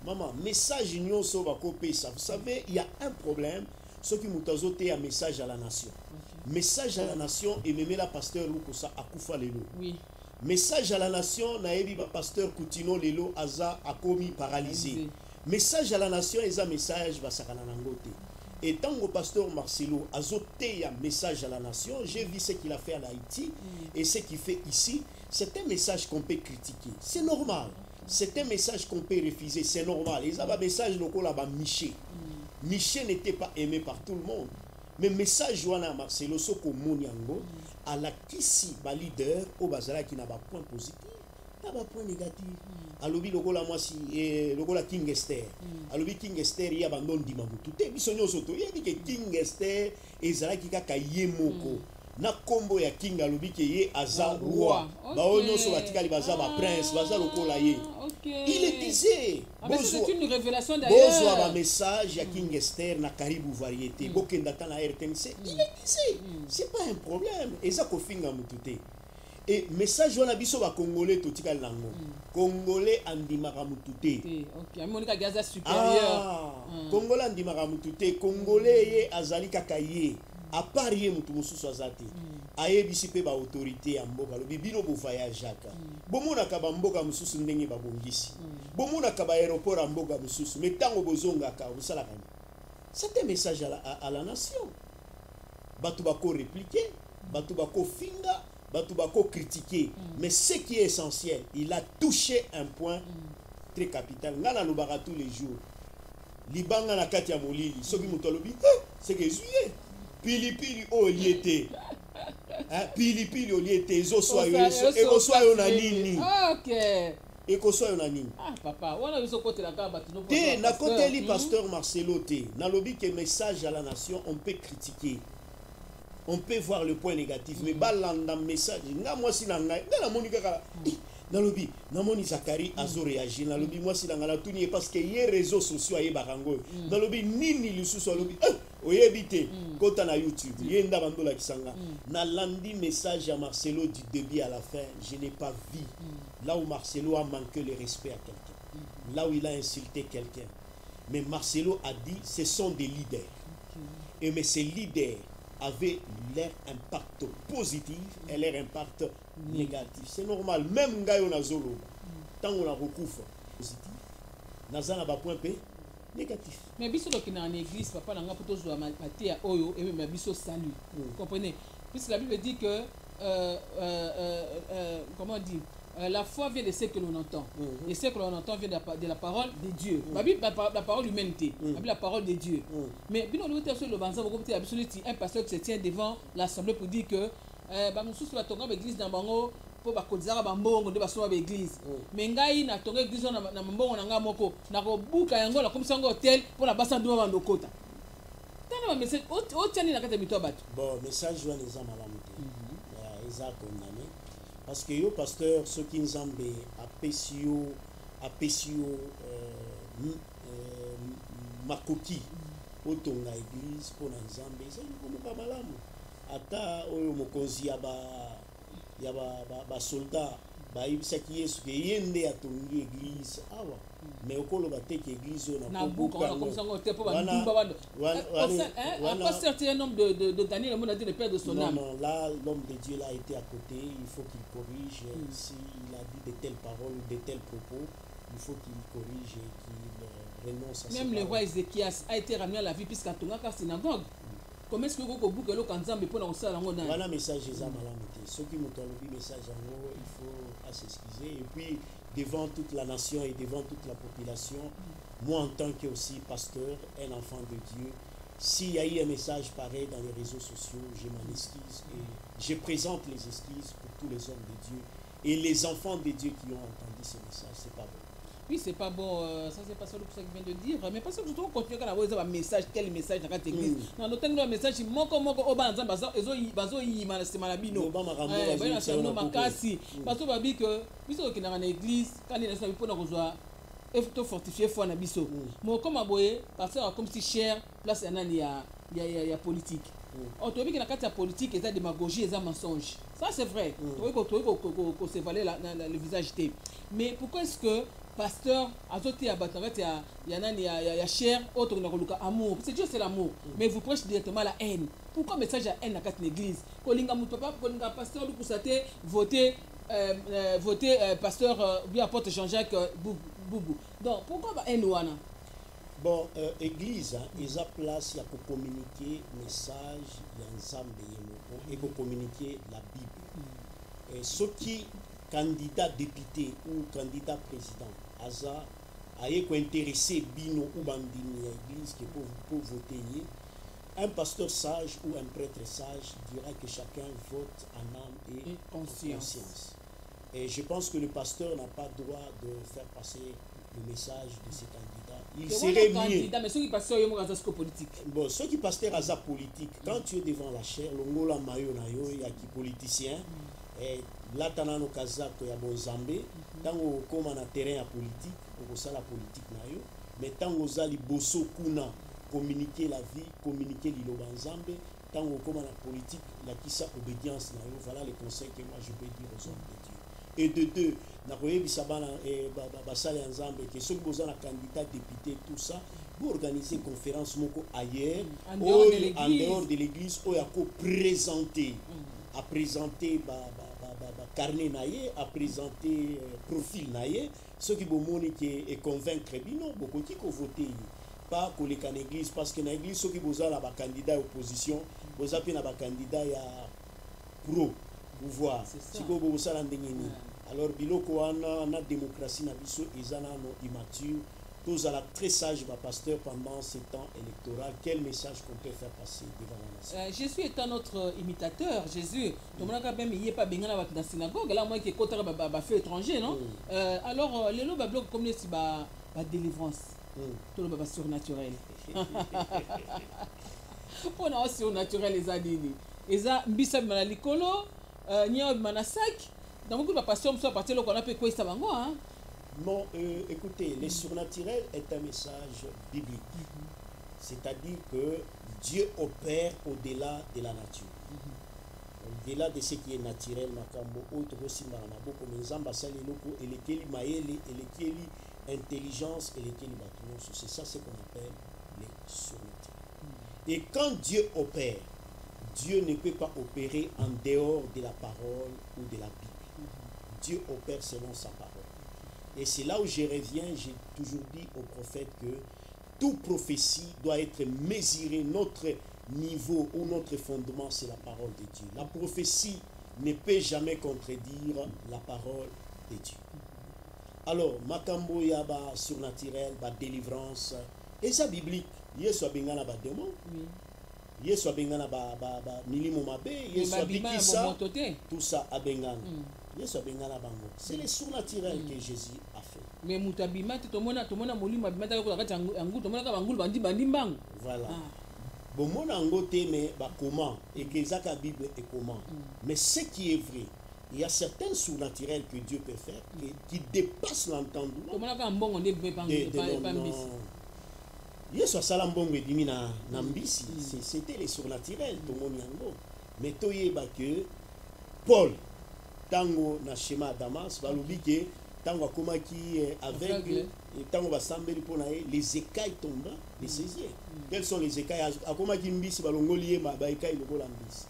maman message nyonso bakopesa vous savez il y a un problème ce qui mutazote un message à la nation message à la nation et même la pasteur Lukosa akufa lelo message à la nation naebi ba pasteur Koutino lelo aza akomi paralysé message à la nation eza message basakana nangote et tango pasteur Marcelo azote un message à la nation j'ai vu ce qu'il a fait en Haïti et ce qu'il fait ici c'est un message qu'on peut critiquer c'est normal c'est un message qu'on peut refuser c'est normal et ça va message lokola ba Miché n'était pas aimé par tout le monde mais message wana Marcelo soko moniango à la kisi ba leader au bazala qui n'a pas point positif n'a pas point négatif alobi lokola mwasi lokola King Esther alobi King Esther ya bandon dima mutu te biso nyonso to yebi ke King Esther ezalaki kaka ye moko na kombo ya King alobi ke ye aza roi ba nyonso batikali baza ba prince baza lokola ye il le disait c'est une révélation d'ailleurs bozwa ba message ya King Esther na Karibu variété bokenda ta na RTNC il le disait c'est pas un problème eza kofinga mutu te et message wana biso ba congolais to tikali nango congolais andimaka mutu te OK amonika gaza supérieur congolais andimaka mutu te congolais ye azali kaka ye à part ye mutu mususu azati ayebisi pe ba autorité ya mboka lobi bino bo voyageaka bomonaka ba mboka mususu ndenge babongisi bomonaka ba aéroport ya mboka mususu mais tango bozongaka osalaka c'est un message à la nation batu bako répliquer batu bako finga batu bako critiquer mais ce qui est essentiel il a touché un point très capital ngana lobaka tous les jours libanga na kati ya molili soki mutu alobi c'est que juillet pilipili oliete pilipili oliete ezoswayo na nini ekoswayo na nini papa wana biso kotela ka batu no te na koteli pasteur Marcelo te nalobi que message à la nation on peut critiquer on peut voir le point négatif mais balanda message nga mwasi na ngai nga na moni kaka nalobi namoni Zakari azo réagir nalobi moi si ngala tuni parce que les réseaux sociaux aye barango nalobi nini lisusu alobi oyebite kota na YouTube yenda bandola kisanga na landi message à Marcelo du début à la fin je n'ai pas vu là où Marcelo a manqué le respect à quelqu'un, là où il a insulté quelqu'un, mais Marcelo a dit ce sont des leaders et mais ces leaders avaient leur impact positif et leur impact négatif. C'est normal. Même Ngayo Nazolo, tant on a recouvre positif, Nazana ba point P négatif. Mais biso qui dans l'église, papa n'a pas plutôt joué à mater à Oyo et même biso salut. Comprenez? Puisque la Bible dit que comment on dit? La foi vient de ce que l'on entend. Et ce que l'on entend vient de la parole de Dieu. La parole de l'humanité. La parole de Dieu. Mais un pasteur qui se tient devant l'assemblée pour dire que la tonga l'église dans bango pour bakozara bambongo de basoba l'église. Mais ngai na tonga l'église na mbongo na nga moko na ko buka yango la comme ça hôtel pour la basa nduma bandokota. Tana message o tiani na kata mito batu. Bon, message joie les hommes à la montée. Ils ont condamné. Parce que yo pasteur ceux qui nous ont apesio makoki otonga église pour na nzambe ça comme malamu ata oyo mokonzi ya ba soldat ba ibisaki Yesu ke yende atongi église awa mais okolo bateki église na buka on comme ça on te pas ndumba bando un certain nombre de Daniel on a dit le père de son âme. Non, là l'homme de Dieu là a été à côté, il faut qu'il corrige s'il a dit de telles paroles ou de tels propos, il faut qu'il corrige et qu'il renonce à même le roi Ézéchias a été ramené à la vie puisqu'à Tonga synagogue. Comment est-ce que vous bouquez le kanzambe pour nous ça là on a voilà message les âmes à la montée. Ceux qui m'ont envoyé message en haut, il faut s'excuser et puis devant toute la nation et devant toute la population, moi en tant que aussi pasteur, un enfant de Dieu, s'il y a eu un message pareil dans les réseaux sociaux, je m'en excuse et je présente les excuses pour tous les hommes de Dieu et les enfants de Dieu qui ont entendu ce message. C'est pas bon. Oui, c'est pas bon, ça c'est pas ça que je viens de dire, mais parce que je trouve continuer quand on a un message, quel message dans cette église. Dans notre temps, un message, moko au banzan bazo yi malabino. Makasi parce que babi que biso qui dans l'église quand il est pour nous rejoindre il faut fortifier foi na biso. Mo comme aboye parce que comme si cher place anani ya politique. On trouve que dans la politique il y a démagogie, il y a mensonge. Ça c'est vrai. On se valait le visage té. Mais pourquoi est-ce que pasteur azoté abatavate ya cher autre na koluka amour parce que Dieu c'est l'amour mais vous prêchez directement la haine. Pourquoi message à haine na kat l'église kolinga mutu papa kolinga pasteur lu kusate voter pasteur bien apôtre Jean-Jacques Boubou. Donc pourquoi ba haine wana? Bon église ils a place ya pour communiquer message ya nzambe yemo et pour communiquer la Bible. Et ceux qui candidat député ou candidat président Aza aye ko intéressé bino ou bandini à l'église que pour voter un pasteur sage ou un prêtre sage dira que chacun vote en âme et conscience. Et je pense que le pasteur n'a pas droit de faire passer le message de ces candidats. Il serait mieux. Mais ceux qui passent au politique. Bon, ceux qui passent à politique, quand tu es devant la chair, l'ongola mayo na yo ya qui politicien. Et là, tu as un kazak ya bon Zambé, tant au comme na terrain politique, au ça la politique na yo, mais tant aux ali bosso kuna communiquer la vie, communiquer l'ilo Zambé, tant au comme la politique, la qui sa obédience na yo, voilà les conseils que moi je peux dire aux hommes de Dieu. Et de deux, na koyebi sabana et basale Zambé que ceux qui ont candidat député tout ça, pour organiser une conférence moko ailleurs, en dehors de l'église, où il y a présenter à présenter carnet naïe, à présenter profil naïe, ceux qui vont moniquer et convaincre non beaucoup qui vont voter pas que les église parce que dans l'église ceux qui vont avoir la candidat opposition vous avez un candidat ya pro pouvoir si vous vous ça alors biloko na démocratie na biso ezana no immature tous à la très sage pasteur pendant ce temps électoral. Quel message qu'on peut faire passer devant la nation? Jésus étant notre imitateur, Jésus, même il n'y a pas bien dans la synagogue, là moi qui est contre le fait étranger, non? Alors les lois bloquent comme si la délivrance, tout le surnaturel. On a surnaturel les adini. Et ça, mbisa manalikolo, nya manasak. dans beaucoup de passions, on partir là qu'on a fait quoi ça va hein. Non, écoutez, le surnaturel est un message biblique. C'est-à-dire que Dieu opère au-delà de la nature. Au-delà de ce qui est naturel, makambo autre aussi marana beaucoup mais nzamba sali loko elekeli maele elekeli intelligence elekeli batunyonso. C'est ça ce qu'on appelle les surnaturels. Et quand Dieu opère, Dieu ne peut pas opérer en dehors de la parole ou de la Bible. Dieu opère selon sa parole. Et c'est là où je reviens, j'ai toujours dit au prophète que toute prophétie doit être mesurée. Notre niveau ou notre fondement, c'est la parole de Dieu. La prophétie ne peut jamais contredire la parole de Dieu. Alors, makambo yaba surnaturel, ba délivrance, et ça biblique. Yesu abengana ba démon. Yesu abengana ba milimo mabe, Yesu abikisa, tout ça abengana. Yesu abengana bango. C'est le surnaturel que Jésus a fait. Mais mutabima tout le monde molima bima ta ko kati angu to mona ka bangulu bandi mbang. Voilà. Bon mon angote mais ba comment et que ça la Bible est comment. Mais ce qui est vrai, il y a certains surnaturels que Dieu peut faire qui dépassent l'entendement. To mona ka mbongo ne be pas mbisi. Yesu asala mbongo edimi na mbisi, c'était les surnaturels to moni yango. Mais toyeba que Paul tango na schéma Damas balobi ke tango akomaki aveugle et tango basambeli pona les écailles tombent les saisies. Quels sont les écailles? Akomaki mbisi balongoli ye ba écailles lokola mbisi.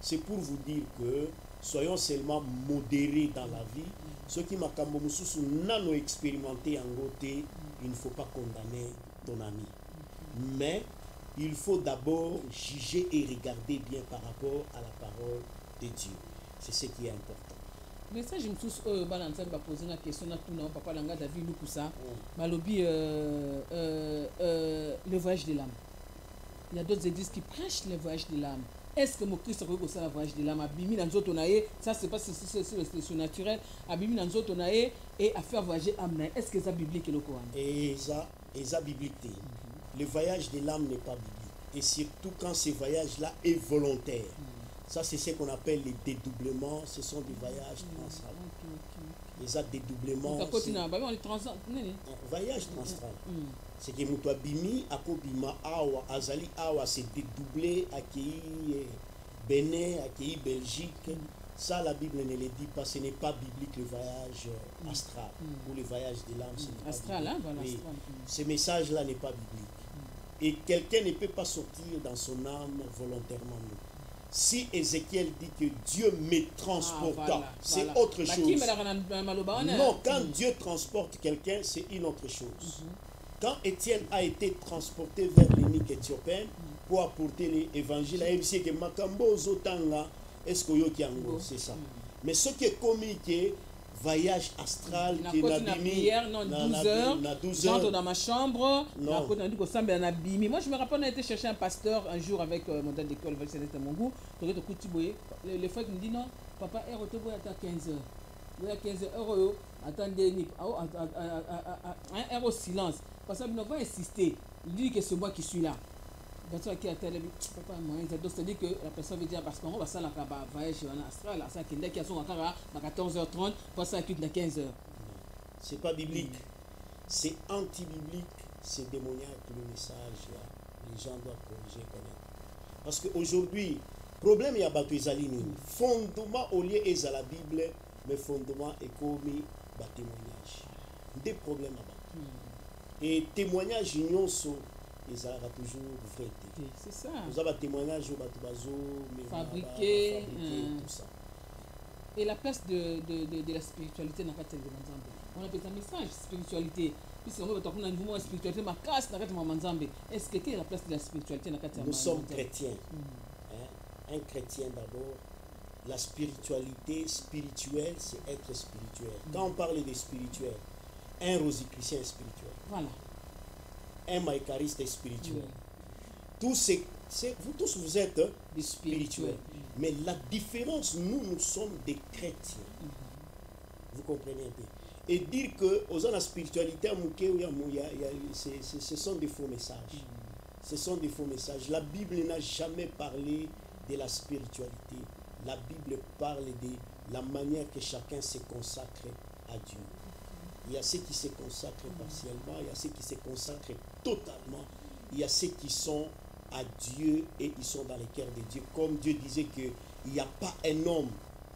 C'est pour vous dire que soyons seulement modérés dans la vie. Ceux qui makambo mususu nano expérimenté en goté, il ne faut pas condamner ton ami. Mais il faut d'abord juger et regarder bien par rapport à la parole de Dieu. C'est ce qui est important. Mais ça, je me suis posé une question à tout le monde. Papa Langa David nous pour ça. Malobi, le voyage de l'âme. Il y a d'autres églises qui prêchent le voyage de l'âme. Est-ce que mon Christ a reconnu le voyage de l'âme? Abimi dans notre onaïe, ça c'est pas c'est naturel. Abimi dans notre onaïe et à faire voyager l'âme. Est-ce que ça biblique le Coran? Et ça biblique. Le voyage de l'âme n'est pas biblique. Et surtout quand ce voyage-là est volontaire. Ça, c'est ce qu'on appelle les dédoublements. Ce sont des voyages transral. Les dédoublements. Voyage transral. C'est que Moutouabimi, Akobima, Awa, Azali, Awa, c'est dédoublé, accueilli Bénin, accueilli Belgique. Ça, la Bible ne le dit pas. Ce n'est pas biblique le voyage astral ou le voyage de l'âme. Astral, hein, voilà. Oui. Ce message-là n'est pas biblique. Et quelqu'un ne peut pas sortir dans son âme volontairement. Si Ézéchiel dit que Dieu me transporta, c'est autre chose. Non, quand Dieu transporte quelqu'un, c'est une autre chose. Quand Étienne a été transporté vers l'unique éthiopienne pour apporter l'évangile, c'est que Makambo Zotanga, c'est ça. Mais ce qui est communiqué, voyage astral, qui est la prière, 12 heures, j'entre dans ma chambre, moi je me rappelle, on a été chercher un pasteur un jour avec mon dad d'école, c'était mon goût, le frère me dit non, papa, est retourné à 15 heures. Il y a 15 heures, attendez, un heure au silence. Parce qu'on va insister, il dit que c'est moi qui suis là. C'est-à-dire que la personne veut dire parce qu'on va ça la voyage en astral, ça qui est à 14h30, pour ça qui est à 15h. C'est pas biblique, c'est anti-biblique, c'est démoniaque le message là. Les gens doivent corriger connaître. Parce qu'aujourd'hui, problème il y a battu Zalini, fondement au lieu est à la Bible, mais fondement est commis par témoignage. Des problèmes à battre. Et témoignage union sont ils ont toujours vrai. C'est ça. Vous avez un témoignage fabriqué, tout ça. Et la place de la spiritualité dans le cadre de Manzambe. On appelle ça message spiritualité. Puisque on a un mouvement spiritualité, ma casse dans le cadre de Manzambe. Est-ce que quelle est la place de la spiritualité dans le cadre de Manzambe? Nous sommes chrétiens. Un chrétien d'abord. La spiritualité spirituelle, c'est être spirituel. Quand on parle de spirituel, un rosicrucien est spirituel. Voilà. Un maïcariste est spirituel. Vous tous, vous êtes spirituels. Mais la différence, nous sommes des chrétiens. Vous comprenez un peu. Et dire que aux la spiritualité, ce sont des faux messages. Ce sont des faux messages. La Bible n'a jamais parlé de la spiritualité. La Bible parle de la manière que chacun se consacre à Dieu. Il y a ceux qui se consacrent partiellement, il y a ceux qui se consacrent totalement, il y a ceux qui sont à Dieu et ils sont dans le cœur de Dieu. Comme Dieu disait qu'il n'y a pas un homme,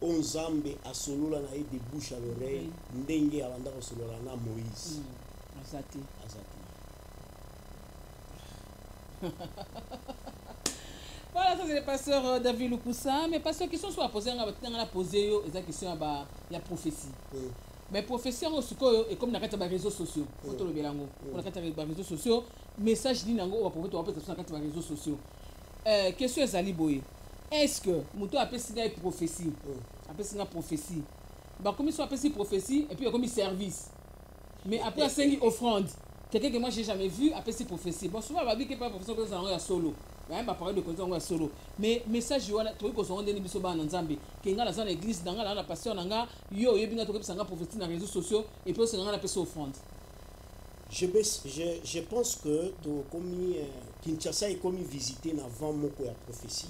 on zambe à solola na des bouches à l'oreille, ndenge alanda solola na Moïse. Azati. Voilà, ça c'est le pasteur David Lukusa. Mais pasteur, question soit posée, on a posé une question à la prophétie. Mais prophétie, et comme on a les réseaux sociaux, on a les réseaux sociaux, message dit nango, on va pouvoir sur les réseaux sociaux. Question est Ali Boye. Est-ce que Mouto appelle ça une prophétie? Appelle ça une prophétie. Bah, comme ils sont appelés prophétie, et puis comme service. Mais après, c'est une offrande. Quelqu'un que moi j'ai jamais vu appelle ça prophétie. Bon, souvent, on va dire que pas prophétie, on va solo. On va parler de conditions, on va solo. Mais message, tu vois, tu vois, qu'on a des émissions dans Nzambe. Qu'il y a dans l'église, dans la passion, dans la yo, il y a des prophéties dans les réseaux sociaux, et puis on a appelé ça offrande. Je pense que Kinshasa est comme visité avant moko ya prophétie.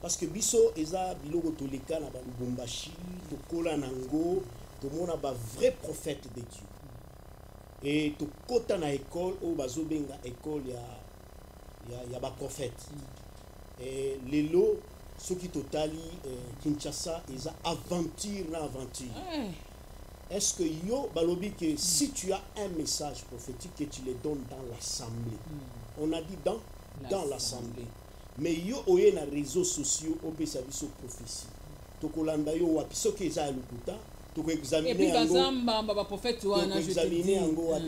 Parce que biso eza biloko toleka na Lubumbashi, tokola nango, tomona ba vrai prophète de Dieu. Et to kota na école au bazobenga école ya ba prophète. Et lelo ce qui totali Kinshasa eza aventure na aventure. Est-ce que yo balobi que si tu as un message prophétique que tu le donnes dans l'assemblée. On a dit dans l'assemblée. Mais yo oye na réseaux sociaux au pesa biso prophétie. Tokolanda yo wapi soki eza ya lukuta toko examiner yango. Et puis bazamba ba prophète wana je te dis.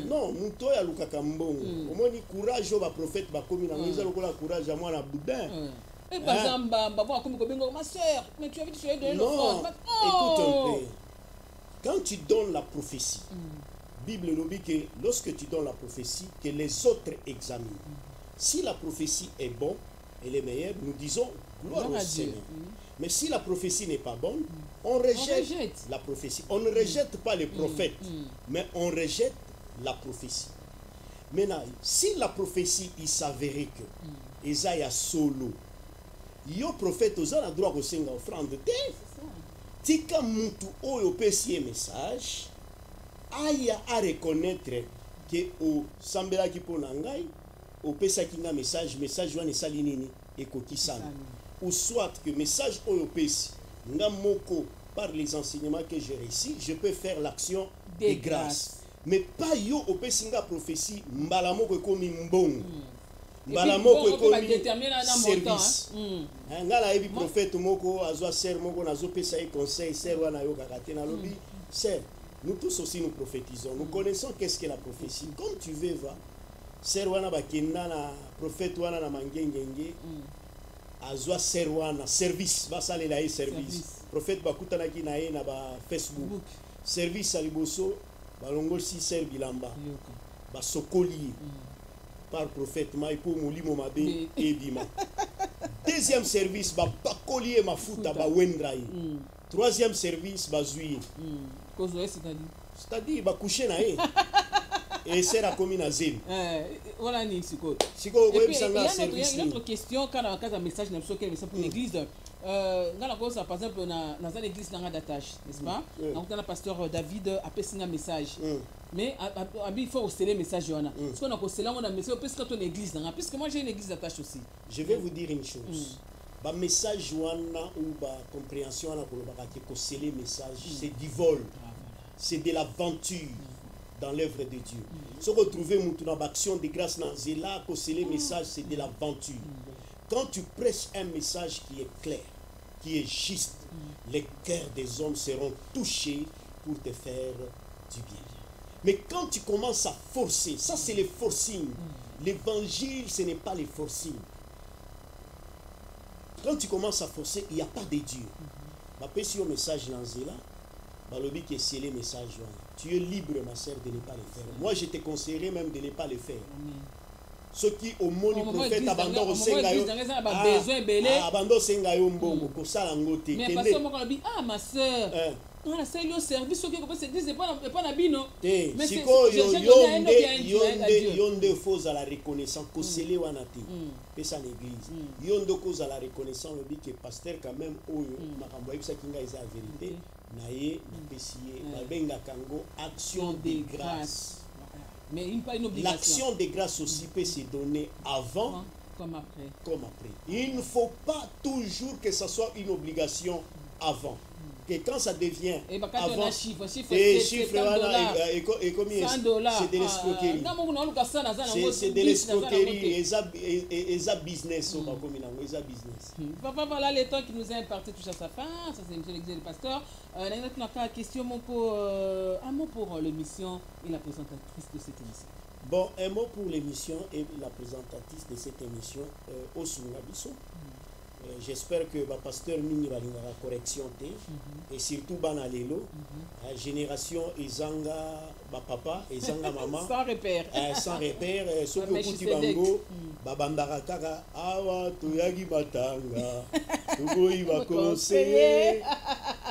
Non, muto ya lukaka mbongo. Omoni courage ba prophète ba komi na ngeza lokola courage ya mwana boudin. Et bazamba ba komi ko bengo ma sœur, mais tu as vu tu es de l'offrande. Écoute un peu. Quand tu donnes la prophétie, Bible nous dit que lorsque tu donnes la prophétie, que les autres examinent. Si la prophétie est bonne, elle est meilleure, nous disons gloire au Seigneur. Mais si la prophétie n'est pas bonne, on rejette la prophétie. On ne rejette pas les prophètes, mais on rejette la prophétie. Maintenant, si la prophétie, il s'avérait que Esaïa solo, yo prophète aux a droit au Seigneur offrande. Tika mutu oyo pesi message, aya à reconnaître que au sambela ki pona ngai, au pesa ki nga message wana sali nini ekoki sana. Ou soit que message oyo pesi nga moko par les enseignements que j'ai réussi, je peux faire l'action de grâce. Mais pas yo au pesi nga prophétie mbala moko ekomi mbongo. Mbala moko ekomi service. Ngala ebi prophète moko azwa ser moko nazo pesa e conseil ser wana yo kakate na lobi. Ser, nous tous aussi nous prophétisons. Nous connaissons qu'est-ce qu'est la prophétie. Comme tu veux va, ser wana bakenda na prophète wana na mangengenge. Azwa ser wana service basale la service. Prophète bakutana ki na ye na ba Facebook. Service aliboso balongo si ser bilamba. Ba sokoli. Par prophète Maïpo Molimo Mabe et Bima. Deuxième service, ba bakolier ma futa ba wendrai. Troisième service, ba zui. C'est-à-dire ba coucher na e. Et c'est la commune à Zim. Voilà ni siko. Siko il y a une autre question quand on a un message dans lequel message pour l'église. Dans la cause par exemple dans l'église dans d'attache, n'est-ce pas? Donc dans le pasteur David a passé un message. Mais il faut sceller le message. Parce qu'on a scellé un message parce que ton église puisque moi j'ai une église d'attache aussi. Je vais vous dire une chose. Ba message wana ou ba compréhension wana ko ba ko sceller message, c'est du vol. C'est de l'aventure dans l'œuvre de Dieu. Se retrouver dans l'action de grâce dans Zéla, ko sceller message, c'est de l'aventure. Quand tu prêches un message qui est clair, qui est juste, les cœurs des hommes seront touchés pour te faire du bien. Mais quand tu commences à forcer, ça c'est le forcing. L'évangile, ce n'est pas le forcing. Quand tu commences à forcer, il n'y a pas de Dieu. Je si un message dans Zéla, qui est scellé message. Tu es libre, ma sœur, de ne pas le faire. Moi, je te conseillerais même de ne pas le faire. Ceux qui au monde prophète abandon au Sengayo abandon Sengayo mbongo ko sala ngote mais parce que moi quand dit ah ma sœur on a ça le service qui peut se dire c'est pas na bino mais siko yonde faut à la reconnaissance ko sele wana te pesa l'église yonde cause à la reconnaissance le dit que pasteur quand même oyo makambo yebisa kinga isa vérité naye napesi ye babengaka yango action de grâce. Mais pas une obligation. L'action de grâce aussi peut se donner avant comme après. Comme après. Il ne faut pas toujours que ce soit une obligation avant. Que quand ça devient et bah, quand avant, on a chiffre et combien c'est de l'escroquerie. C'est de l'escroquerie et ça business. Papa, voilà le temps qui nous est imparti touche à sa fin. Ça c'est M. l'exil pasteur. Question, un mot pour l'émission et la présentatrice de cette émission. Bon, un mot pour l'émission et la présentatrice de cette émission au Sungabiso. J'espère que le pasteur Mini va la correction et surtout Banalelo, génération Ezanga, papa, Ezanga maman, sans repère, sans repère, Soko Kutibango, Babandarakara, Awa, Toyagi Matanga, Togoyi va conseiller,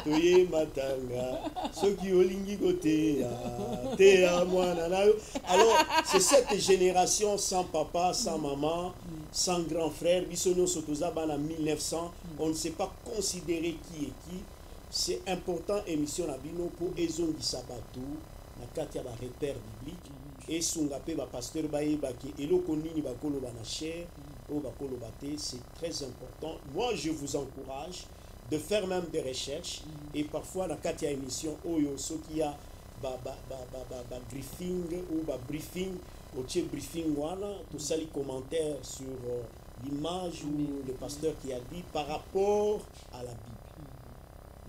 Toye Matanga, Soki Olingi Gote, Théa Moananayo. Alors, c'est cette génération sans papa, sans maman, sans grand frère, Bisono Sotozaba en 1900, on ne sait pas considérer qui est qui. C'est important, émission Nabino, pour Ezon di Sabatou, na katia ba repère biblique, et Sungape ba pasteur Baye Baki, et Lokonini Bakolo Banacher, ou Bakolo Bate, c'est très important. Moi, je vous encourage de faire même des recherches, et parfois, na katia émission, Oyo, ce qui a briefing ou briefing, au briefing tout ça les commentaires sur l'image ou le pasteur qui a dit par rapport à la Bible.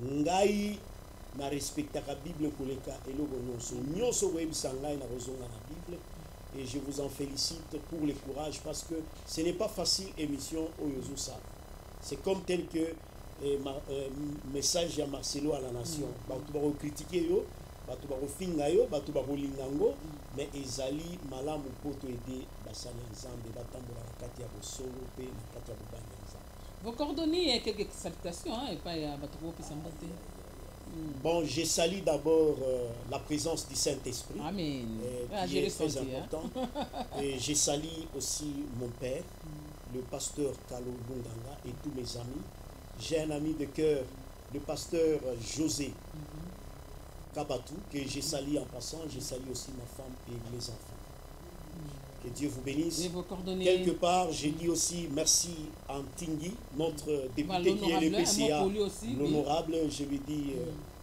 Ngai na respecta la Bible koleka eloko nyonso nyonso webisa ngai na rozonga na Bible et je vous en félicite pour le courage parce que ce n'est pas facile émission oyozo ça. C'est comme tel que message à Marcelo à la nation. Ba tu vas critiquer yo bato bakofinga yo bato bakolinga ngo mais ezali malamu poto aider basali ensemble batambola na kati ya bosolo pe na kati ya bobanga ensemble. Vos coordonnées quelques salutations et pas à bato ko sambote. Bon, je salue d'abord la présence du Saint-Esprit. Amen. Qui est très important. Et je salue aussi mon père, le pasteur Kalo Bunganga et tous mes amis. J'ai un ami de cœur, le pasteur José Kabatou, que je salue en passant. Je salue aussi ma femme et mes enfants. Que Dieu vous bénisse. Quelque part, je dis aussi merci à Tingui, notre député qui est le PCA, l'honorable. Je lui dis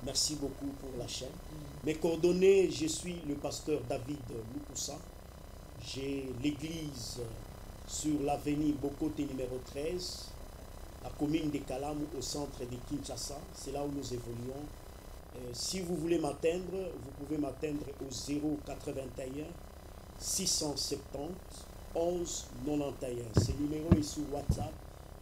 merci beaucoup pour la chaîne. Mes coordonnées, je suis le pasteur David Lukusa. J'ai l'église sur l'avenue Bokote numéro 13, la commune de Kalamou au centre de Kinshasa. C'est là où nous évoluons. Si vous voulez m'atteindre, vous pouvez m'atteindre au 081 670 11 91. Ce numéro est sur WhatsApp.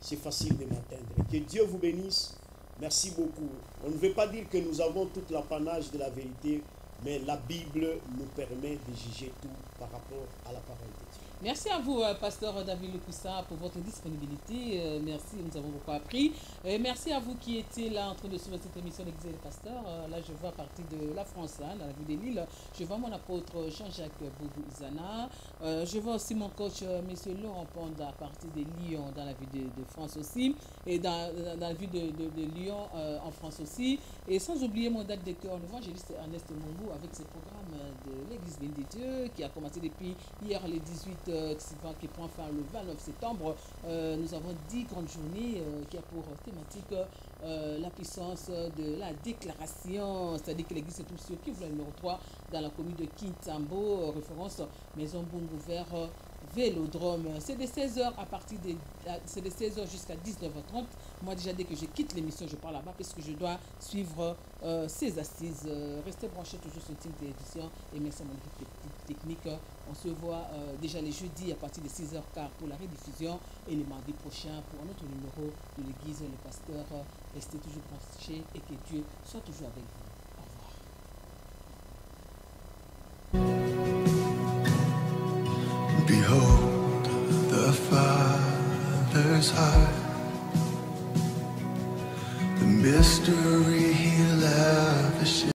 C'est facile de m'atteindre. Que Dieu vous bénisse. Merci beaucoup. On ne veut pas dire que nous avons toute l'apanage de la vérité, mais la Bible nous permet de juger tout par rapport à la parole de Dieu. Merci à vous, pasteur David Lukusa, pour votre disponibilité. Merci, nous avons beaucoup appris. Merci à vous qui étiez là en train de suivre cette émission d'Exil et Pasteur. Là, je vois à partir de la France, dans la ville de Lille. Je vois mon apôtre Jean-Jacques Bougou-Izana. Je vois aussi mon coach, M. Laurent Ponda, à partir de Lyon, dans la ville de France aussi. Et dans la ville de Lyon, en France aussi. Et sans oublier mon date de cœur, l'évangéliste Ernest Mongou, avec ses programmes de l'Église Ville des Dieux, qui a commencé depuis hier, les 18 qui prend fin le 29 septembre. Nous avons 10 grandes journées qui a pour thématique la puissance de la déclaration, c'est-à-dire que l'église se trouve sur Kivu numéro 3 dans la commune de Kintambo, référence Maison Bongo Vert Vélodrome. C'est de 16h c'est de 16h jusqu'à 19h30. Moi déjà dès que je quitte l'émission, je pars là-bas parce que je dois suivre ces assises. Restez branchés toujours sur le team d'édition et merci à mon équipe technique. On se voit déjà les jeudis à partir de 6h15 pour la rediffusion et les mardis prochains pour un autre numéro de l'église Le Pasteur. Restez toujours branchés et que Dieu soit toujours avec vous. Behold the Father's heart, the mystery he lavishes.